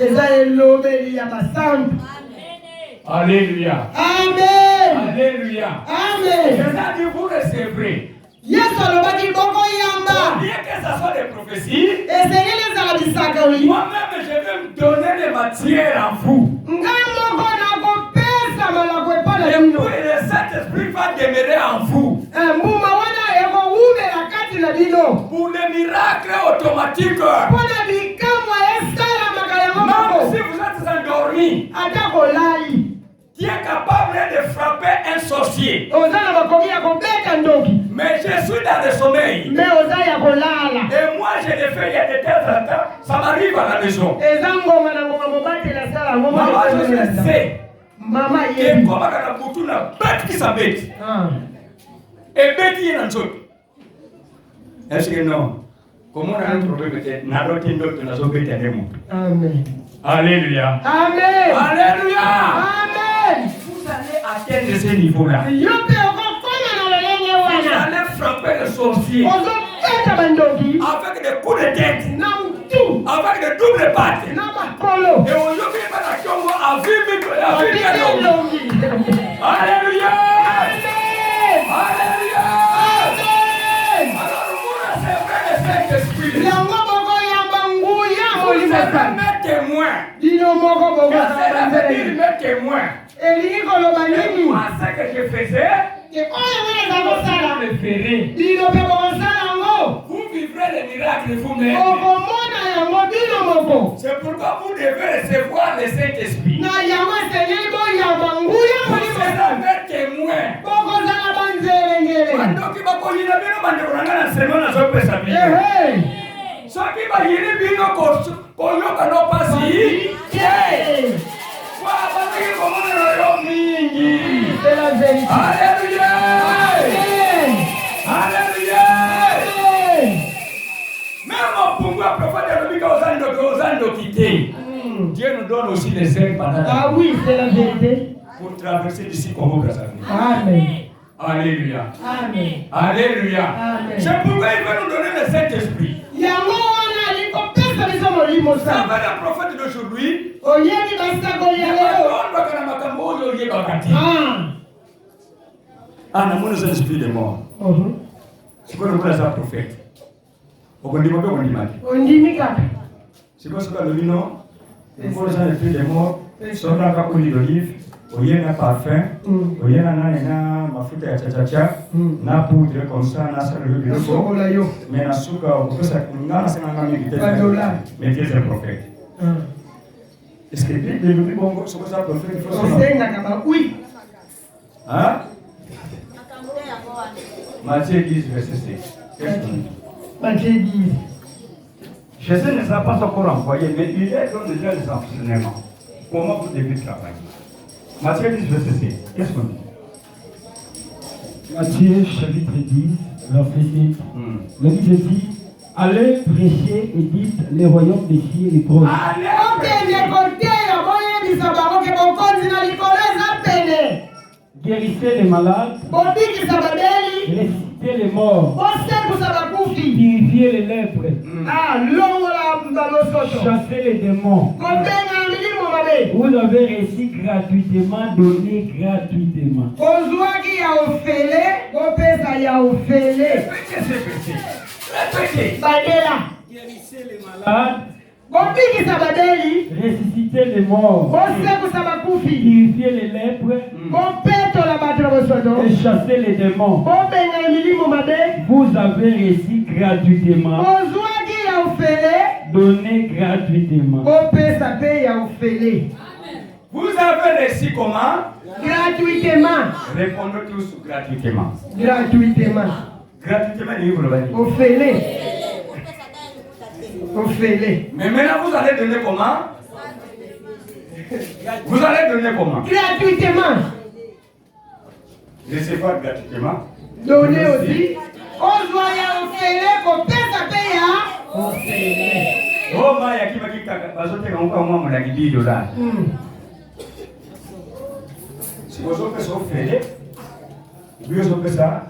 Alléluia. Amen. Alléluia. Amen. C'est-à-dire vous recevrez. Bien que ça soit des prophéties, moi-même je vais me donner les matières en vous. Et puis le Saint-Esprit va demeurer en vous. Pour le miracle automatique. Même si vous êtes endormi, tu es capable de frapper un sorcier. Mais je suis dans le sommeil. Et moi, je le fais il y a de temps en temps. Ça m'arrive à la maison. Maman, je sais. Et comme à la boutou, la bête qui s'abête. Et bête qui est dans le sol. Est-ce que non? Comment on a un problème avec Amen. Alléluia. Amen. Alléluia. Amen. Vous allez atteindre ce niveau-là. Vous allez frapper le sorcier avec des coups de tête, avec des doubles pattes. Et aujourd'hui, Alléluia. Alléluia. Alors vous recevrez le Saint-Esprit. Vous serez mes témoins. Ça veut dire mes témoins. Et moi, ce que je faisais, vous le ferez. Vous vivrez le miracle vous-même. C'est pourquoi vous devez recevoir le Saint-Esprit. Vous serez mes témoins. C'est la vérité. Alléluia. Alléluia. Même au pouvoir prophète de quitter. Dieu nous donne aussi les ailes pendant. Ah oui, c'est la vérité. Pour traverser d'ici Congo Brazzaville. Amen. Alléluia. Amen. Alléluia. Amen. C'est pourquoi il va nous donner le Saint-Esprit. Ça va le prophète d'aujourd'hui. Ah, nous avons un esprit de mort. C'est quoi le prophète? On dit c'est quoi ce que le vino? Il faut un esprit de mort. Sur la capolie d'olive. Il y a un parfum, il y a un mafuta ya chachacha, na poudre comme ça, na salle de bureau, mais na souka, on peut s'accompagner, c'est un ami qui mais qui est un prophète. Est-ce que les loups bon, c'est quoi ça prophète? Il faut oui. Hein? Matthieu 10, verset 6. Qu'est-ce qu'on dit? Matthieu 10. Jésus ne sera pas encore envoyé, mais il est dans déjà les enseignements. Comment vous devez travailler? Matthieu 10, verset 6. Qu'est-ce qu'on dit? Matthieu chapitre 10, verset 6. Le Bible dit, allez prêcher et dites les royaumes des cieux et proches. Guérissez les malades, ressuscitez les morts, purifiez les lèpres, chassez les démons. Vous avez reçu gratuitement, donné gratuitement. Guérissez les malades, ressuscitez les morts, purifiez les lèpres, et chassez les démons. Vous avez reçu gratuitement, donné gratuitement. Vous avez reçu comment? Gratuitement. Répondez tous gratuitement. Gratuitement. Gratuitement, il vous le dit. Mais maintenant, vous allez donner comment? Vous allez donner comment? Gratuitement. Recevoir gratuitement. Donner aussi. Oh, Maya, qui m'a dit que bazote encore moi mon lagi $10. Si vous avez ça fait, vous avez ça.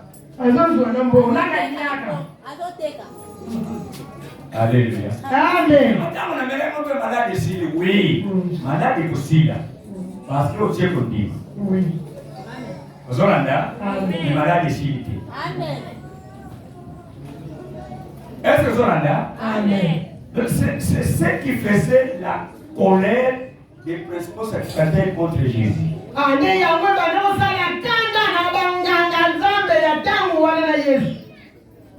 Alléluia. Amen. Madame, on a même un malade ici. Oui. Malade est possible. Parce que vous êtes connu. Oui. Vous avez un malade ici. Amen. Est-ce que vous avez Amen. C'est ce qui faisait la colère des principaux sacrificateurs contre Jésus.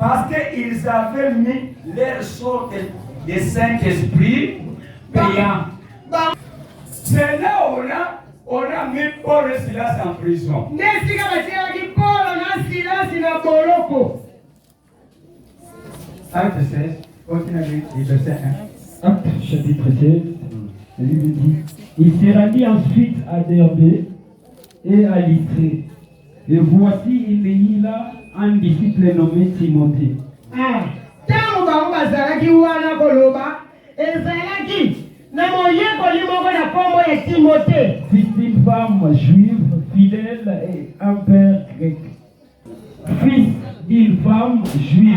Parce qu'ils avaient mis leur sorte de Saint-Esprit payant. C'est là où on a mis Paul et Silas en prison. Acte 16, continue du verset 1. Acte chapitre 16, le livre dit: il se rendit ensuite à Derbé et à Lystrée. Et voici, il y a là un disciple nommé Timothée. Fils d'une femme juive, fidèle et un père grec. Fils d'une femme juive.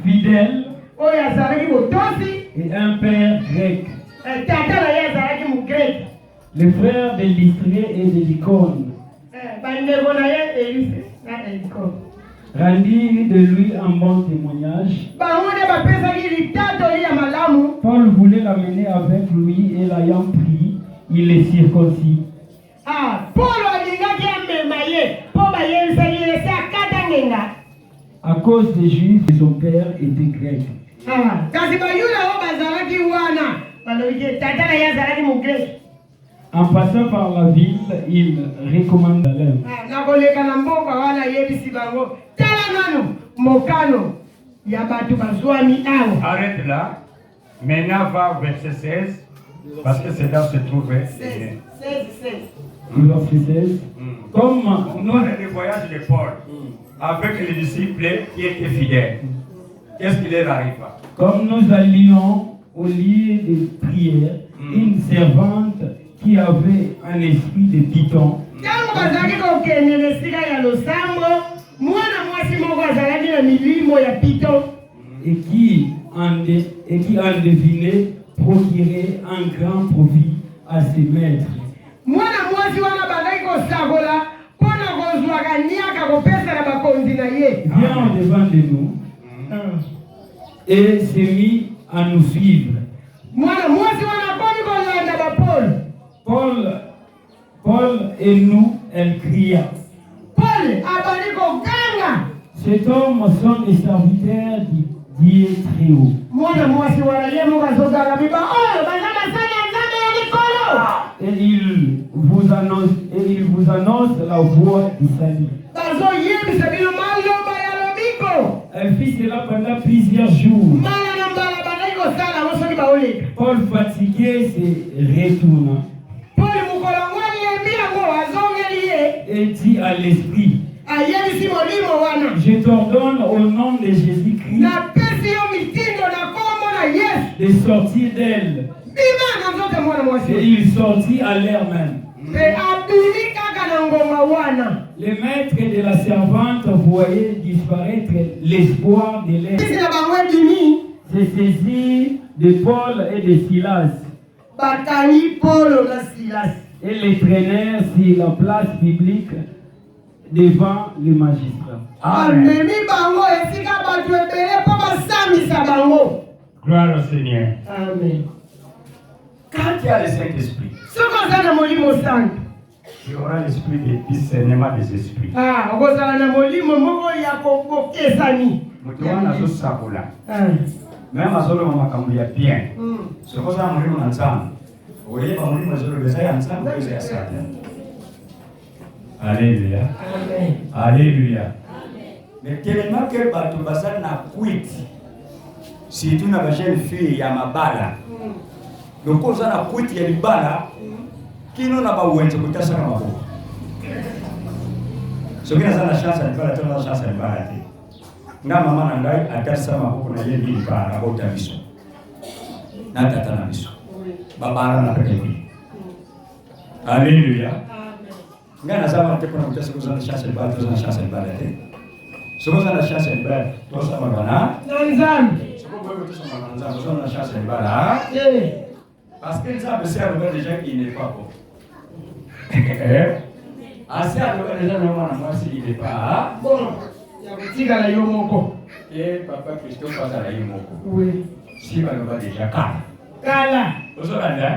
Fidèle et un père grec. Les frères de Lystrée et de l'Icône rendirent de lui un bon témoignage. Paul voulait l'amener avec lui et l'ayant pris, il les circoncis. À cause des Juifs, son père était grec. En passant par la ville, il recommande l'aime. Arrête là. Maintenant va au verset 16. Parce que c'est là où se trouvait. Verset 16. Comme nous, le voyage de Paul avec les disciples qui étaient fidèles. Qu'est-ce qui leur arrive? Comme nous allions au lieu de prière, une servante qui avait un esprit de python et qui en devinait procurer un grand profit à ses maîtres. Vient devant de nous et s'est mis à nous suivre. Paul et nous, elle cria. Cet homme sont les serviteurs du Dieu très haut. Et il vous annonce la voie du salut. Elle fit cela pendant plusieurs jours. Paul fatigué se retourna et dit à l'esprit: je t'ordonne au nom de Jésus-Christ de sortir d'elle. Et il sortit à l'air même. Les maîtres de la servante voyaient disparaître l'espoir de l'air. Se saisirent de Paul et de Silas et les traînèrent sur la place publique devant les magistrats. Amen. Gloire au Seigneur. Amen. Quand il y a le Saint-Esprit, il y aura l'esprit de discernement des esprits. Même à Solo Makambuya bien. Ce qu'on a mouru ensemble. Vous voyez, on mouru ensemble, vous êtes ensemble. Alléluia. Alléluia. Mais tellement que Batubasa n'a quitté. Si tu n'as pas jeune fille, il y a ma balle. Donc, quand on a quitté, il y a une balle. Qui n'en a pas oué, c'est que tu as ça dans ma bouche. Ce qui n'a pas la chance, elle va la chance, elle va arrêter. Nga mama na ngai atasa maboko na yeye ni ba na bota biso na tata na biso babara na peke yake. Alléluia. Nga na zama te kuna mtasa kuzana chance ba tuzana chance ba lete somo sana chance ba to sama bana Nzambi somo boyo to sama nzambi somo chance ba la parce que ça me sert de gens qui n'est pas bon. Assez à déjà le moi si il n'est pas bon. Et papa Christophe passe à la Yomoko. Oui. Si va le déjà Kala. Kala. Vous savez,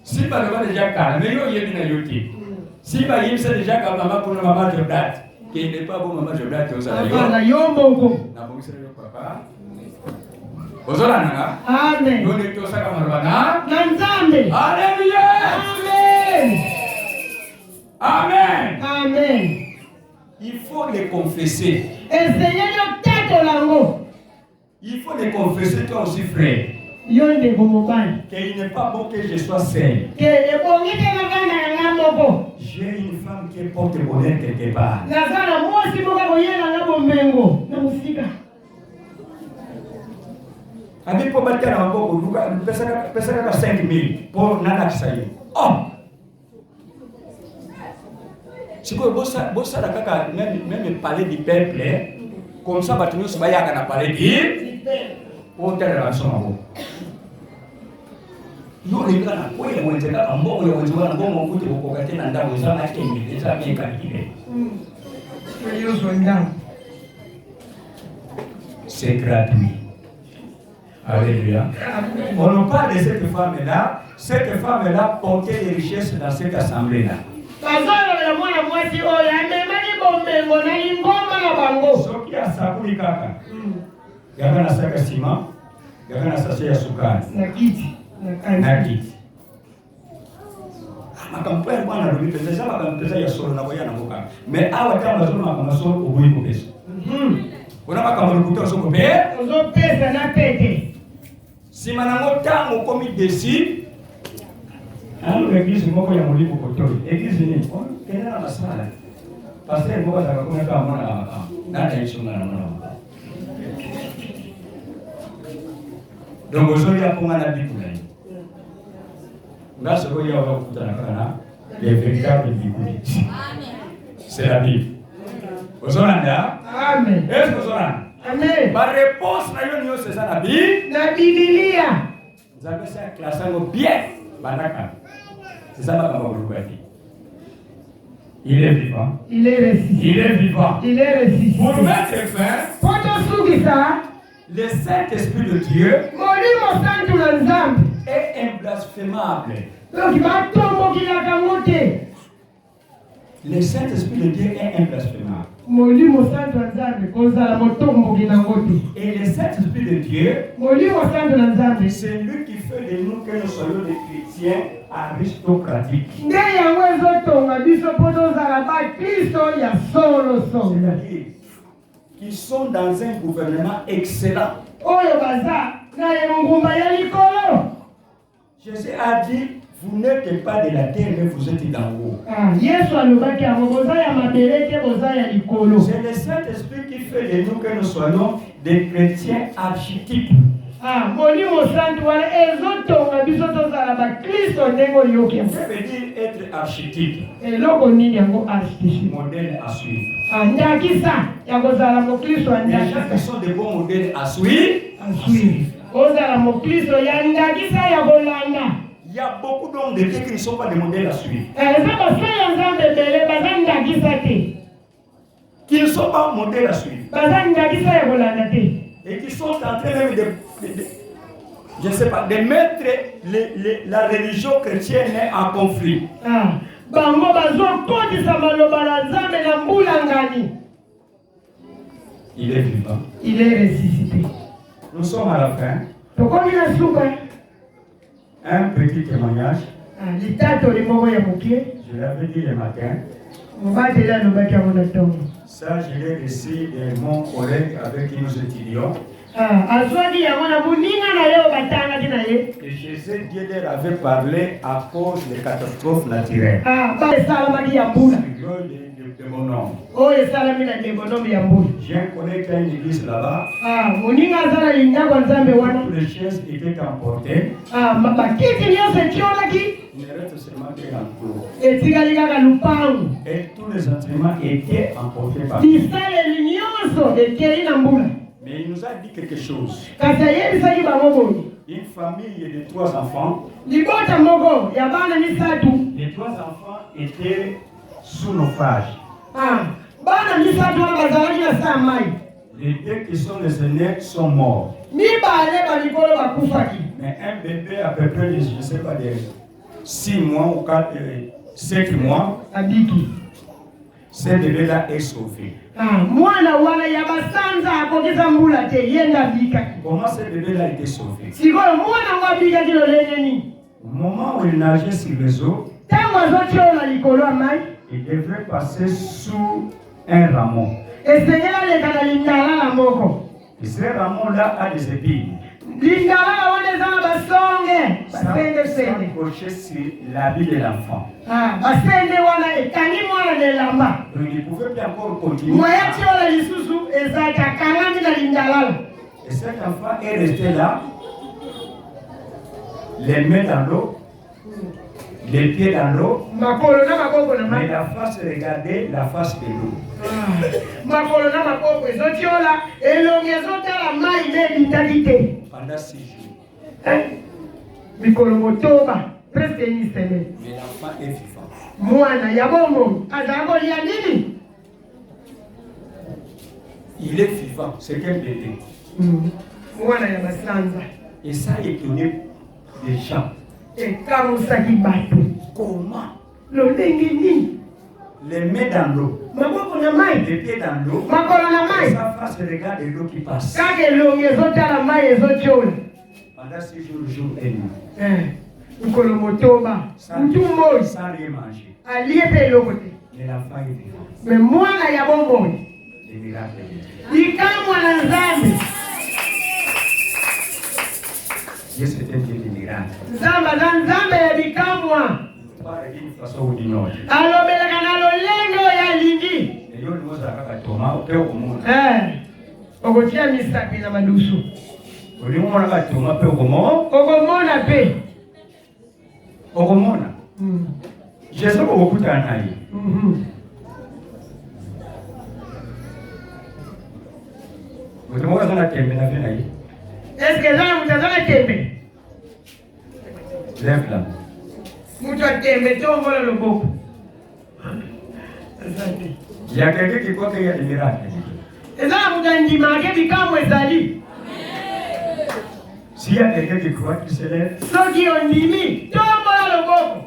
si va le déjà Kala, mais il y a bien yoté. Si bah il sait déjà que maman pour maman je date, qui n'est pas bon maman je date au salaire. Na yomboko. Na bon c'est le papa. Ozola nanga. Amen. Nous ne tous pas marwana. Nanzambe. Alléluia. Amen. Amen. Amen. Il faut les confesser. Enseignez le tête lango. Il faut les confesser toi aussi frère. Yonde gomobani. Qu'il n'est pas bon que je sois seul. Que ebongite ngana ngamoko. J'ai une femme qui porte bonheur quelque part. Nazala mosi moka koyela ngabo mbengo na musika. Abi po batela maboko luka pesa ka 5000 pour nana kisaye. Oh. Siko bossa la kaka même parler du peuple comme ça batunu sobaya kana parler du pour telle relation maboko. Nous les gars na koye mwenjeka amboko ya mwenjeka na bongo kuti kokokate na ndabo za makenge za mieka kile. C'est gratuit. Alléluia. On nous parle de cette femme-là. Cette femme-là portait des richesses dans cette assemblée-là. Soki ya sabuni kaka. Gagana saka sima. Gagana sasa ya sukari. Na kiti. Makampo ya bwana ndio pesa makampesa ya solo na boya na boka. Mais awa kama solo makama solo ubuyi ko pesa. Kuna makambo kutoa soko pe. Ozo pesa na tete. Sima na motango komi desi. Ano église moko ya mulimu kotoi. Église ni kena masala. Pasteur moko atakakuna kama mwana wa makamo. Nada yishunga na mwana. Donc aujourd'hui à Poma na Bible. Nga soko ya wa kutana kana les véritables Bible. C'est la Bible. Ozolanda. Amen. Est-ce que ozolanda? Amen. Ma réponse na yo c'est ça la Bible. Na Biblia. Vous avez ça classant bien. Banaka. C'est ça ma maman. Il est vivant. Il est ressuscité. Il est vivant. Il est ressuscité. Pour mettre fin, le Saint-Esprit de Dieu est imblasphémable. Le Saint-Esprit de Dieu est imblasphémable. Et le Saint-Esprit de Dieu, c'est lui qui fait de nous que nous soyons des chrétiens aristocratiques. C'est-à-dire qui sont dans un gouvernement excellent. Jésus a dit, vous n'êtes pas de la terre, mais vous êtes d'en haut. C'est le Saint-Esprit qui fait de nous que nous soyons des chrétiens archétypes. Ça veut dire être archétype. Modèle à suivre. Les gens qui sont des bons modèles à suivre. Il y a beaucoup d'hommes de Dieu qui ne sont pas des modèles à suivre. Qui ne sont pas modèles à suivre. Et qui sont en train même je ne sais pas, de mettre la religion chrétienne en conflit. Il est vivant. Il est ressuscité. Nous sommes à la fin. Un petit témoignage. Je l'avais dit le matin. Ça, je l'ai reçu de mon collègue avec qui nous étudions. Et Jésus, Dieu leur avait parlé à cause des catastrophes naturelles. De mon nom. J'ai un collègue qui a une église là-bas. Les chaises étaient emportées. Il ne reste seulement qu'un enclos. Et tous les entraînements étaient emportés par lui. Mais il nous a dit quelque chose. Une famille de 3 enfants. Les 3 enfants étaient sous naufrage. Les 2 qui sont les aînés sont morts. Mais un bébé à peu près, je ne sais pas, de 6 mois ou 4, 7 mois, abiki. ce bébé-là est sauvé. Mwana wana ya basanza akokeza mbula te yenda bika. Comment ce bébé-là a été sauvé? Sikoyo mwana wa bika kilo leneni. Au moment où il nageait sur les eaux, Tango azotiola likolo ya mai, il devrait passer sous un rameau. esengela lekana lingala la moko. Et ce rameau-là a des épines. Lingala la wana ezala basonge. Basenge senge. S'accrocher sur l'habit de l'enfant. Basenge wana ekangi mwana nelamba. Donc il ne pouvait plus encore continuer. Moya tiola lisusu ezaka kangani na lingala. Et cet enfant est resté là, les mains dans l'eau, les pieds dans l'eau, Makolo na maboko na mais mai. la face regardait la face de l'eau. Makolo na maboko ezotiola elongi ezotala mai ne bitaki te. Pendant 6 jours. Mikolo motoba presque une semaine. Mais l'enfant est vivant. Mwana ya bongo azala kolia nini? Il est vivant, c'est qu'un bébé. Mwana ya basanza Et ça a étonné les gens. ekamusaki bato. Comment? Lolenge nini? Les mains dans l'eau, Maboko na mai, les pieds dans l'eau, makolo na et mai. sa face regarde l'eau qui passe. Kaka elongi ezotala mai ezotiola. Pendant 6 jours, le jour et nuit. Mikolo motoba mutu moi Sans rien manger. alie pe eloko te. Mais l'enfant est vivant. Me mwana ya bongo Les miracles de Dieu. likamwa na nzambe. Dieu c'est un Dieu de miracles. Nzambe aza nzambe ya likamwa. Pas d'une façon ou d'une autre. Alobelaka na lolenge oyo alingi. Et yo nous avons kaka Thomas au père au monde. Okotia misapi na madusu. Olimona kaka Thomas père au monde. Okomona pe. Okomona. Jésus okutana naye. Otomona sana tembe na vena ye. Est-ce que zana mutazana tembe? Lève là. Mutu atembe tongola loboko. Asante. Il y a quelqu'un qui croit qu'il y a des miracles. Ezala mutu andimake bikamwa ezali. S'il y a quelqu'un qui croit qu'il se lève, Soki ondimi tongola loboko.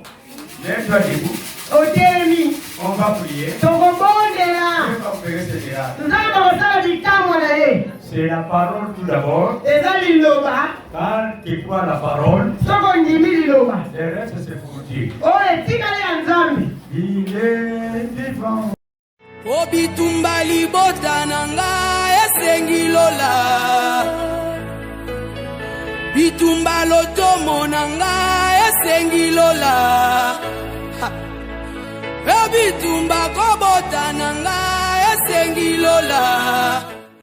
lève-toi debout. Otemi. On va prier. Tokobondela. On va opérer ce miracle. Nzambe kosala bikamwa na ye. C'est la parole tout d'abord. Eza liloba. Quand tu crois la parole, Soko ndimi liloba. le reste c'est pour Dieu. Oyo etikali ya nzambe. Il est vivant. obitumba libota na ngai esengi lola bitumba lotomo na ngai esengi lola obitumba kobota na ngai esengi lola